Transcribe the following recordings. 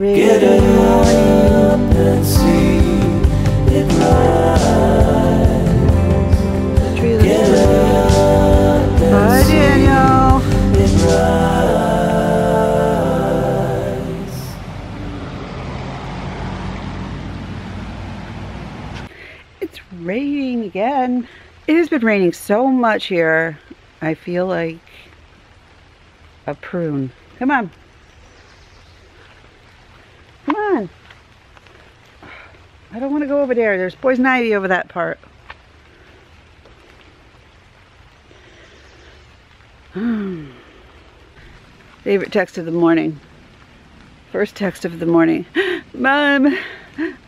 Get up and see it rise. Get up and Hi, Daniel. see it rise. It's raining again. It has been raining so much here. I feel like a prune. Come on. Come on. I don't want to go over there. There's poison ivy over that part. Favorite text of the morning. First text of the morning. Mom,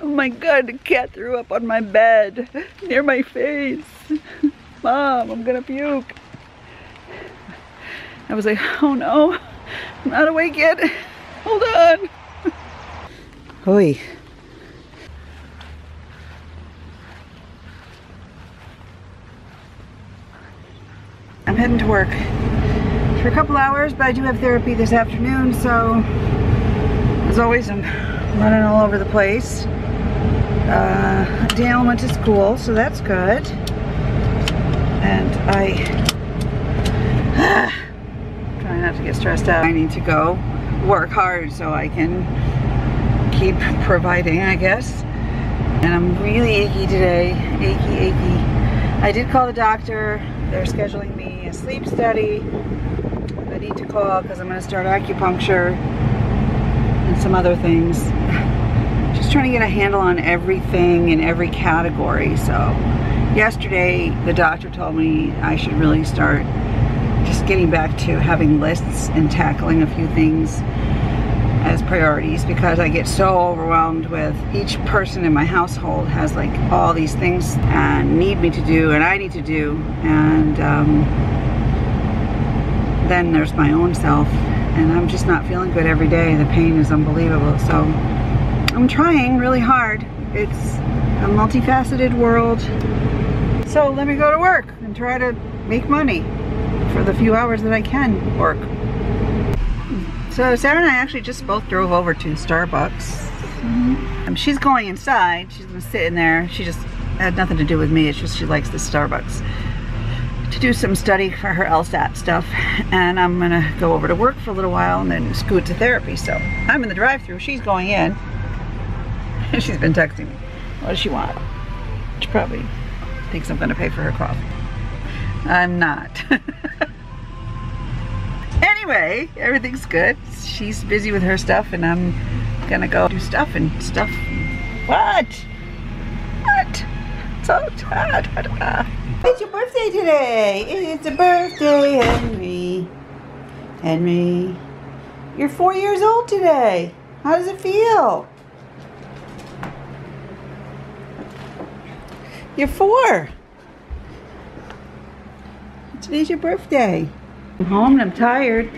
oh my God, the cat threw up on my bed near my face. Mom, I'm gonna puke. I was like, oh no, I'm not awake yet. Hold on. Oi. I'm heading to work for a couple hours, but I do have therapy this afternoon, so as always, I'm running all over the place. Daniel went to school, so that's good. And I try not to get stressed out. I need to go work hard so I can keep providing, I guess. And I'm really achy today. Achy. I did call the doctor. They're scheduling me a sleep study. I need to call because I'm going to start acupuncture and some other things. Just trying to get a handle on everything in every category. So yesterday the doctor told me I should really start just getting back to having lists and tackling a few things as priorities, because I get so overwhelmed with each person in my household has like all these things and need me to do and I need to do, and then there's my own self, and I'm just not feeling good every day. The pain is unbelievable, so I'm trying really hard. It's a multifaceted world, so let me go to work and try to make money for the few hours that I can work. So Sarah and I actually just both drove over to Starbucks. She's going inside. She's gonna sit in there. She just had nothing to do with me. It's just she likes the Starbucks to do some study for her LSAT stuff. And I'm gonna go over to work for a little while and then scoot to therapy. So I'm in the drive-thru. She's going in. She's been texting me. What does she want? She probably thinks I'm gonna pay for her coffee. I'm not. Anyway, everything's good. She's busy with her stuff and I'm gonna go do stuff and stuff. What? What? So tired. It's your birthday today. It's a birthday, Henry. Henry, you're 4 years old today. How does it feel? You're 4. Today's your birthday. I'm home and I'm tired,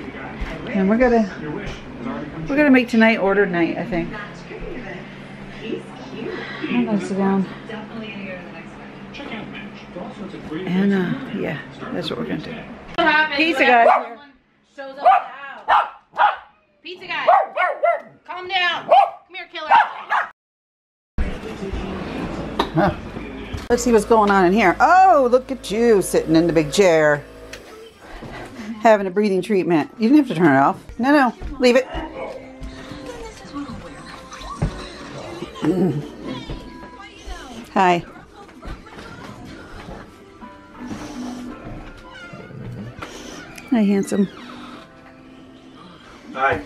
and we're gonna make tonight order night, I think. I'm gonna sit down. And yeah, that's what we're gonna do. Pizza guy. Shows up at the house. Pizza guy, calm down. Come here, killer. Huh. Let's see what's going on in here. Oh, look at you sitting in the big chair, having a breathing treatment. You didn't have to turn it off. No, leave it. Hi. Hi, handsome. Hi.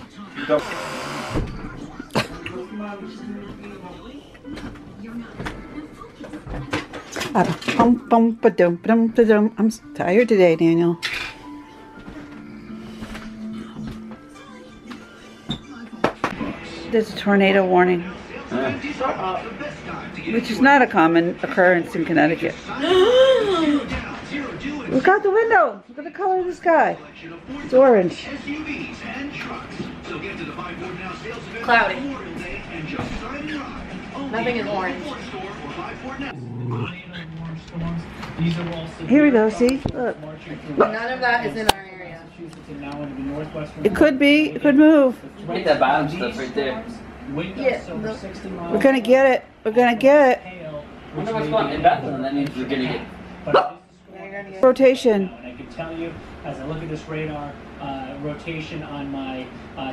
I'm tired today, Daniel. There's a tornado warning, which is not a common occurrence in Connecticut. Look out the window. Look at the color of the sky. It's orange. Cloudy. Nothing is orange. Here we go, see? Look. None of that is in our area. It could be. It could move. Get that bottom stuff right there. Wind gusts over 60 miles. We're gonna get it. We're gonna get it. Hail, I wonder what's going on in Bethlehem. That means we're getting it. but Rotation. and I can tell you, as I look at this radar rotation on my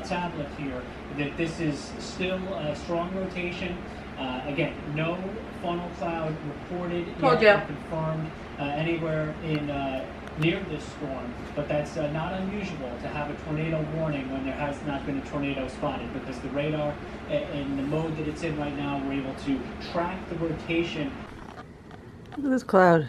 tablet here, that this is still a strong rotation. Again, no funnel cloud reported yet or confirmed anywhere in near this storm, but that's not unusual to have a tornado warning when there has not been a tornado spotted, because the radar in the mode that it's in right now, we're able to track the rotation. Look at this cloud.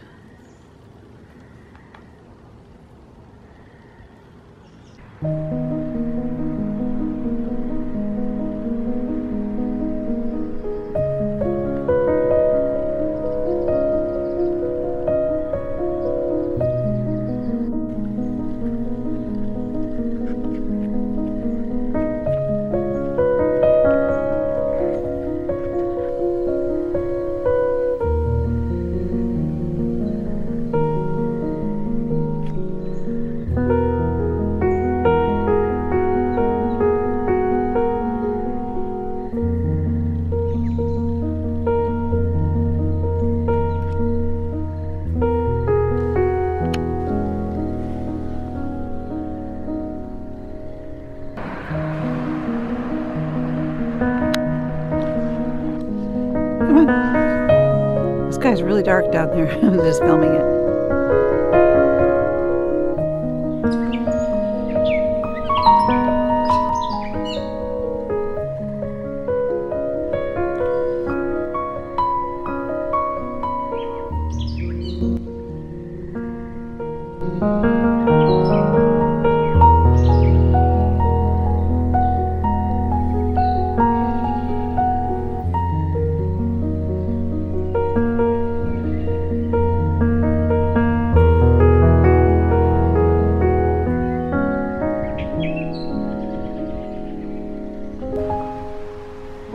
This guy's really dark down there. I'm just filming it.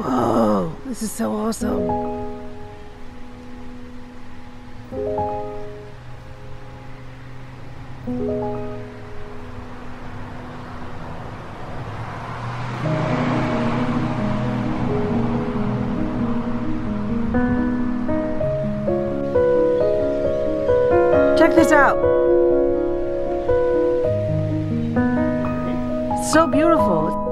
Whoa, this is so awesome. Check this out. It's so beautiful.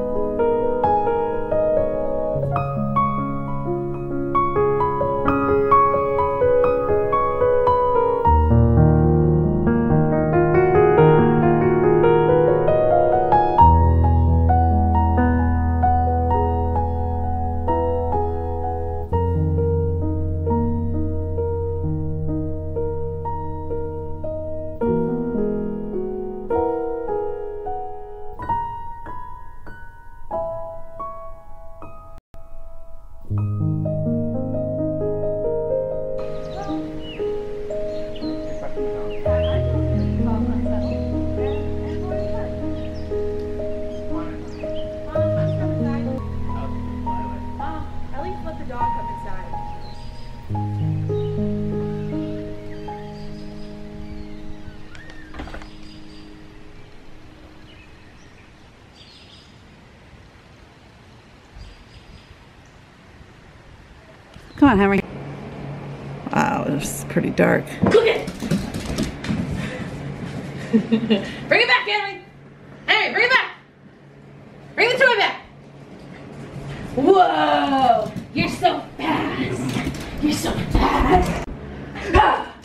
Come on, Henry. Wow, this is pretty dark. Cook it! Bring it back, Henry! Henry, bring it back! Bring the toy back! Whoa! You're so fast! You're so fast! Ah!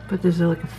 But there's like a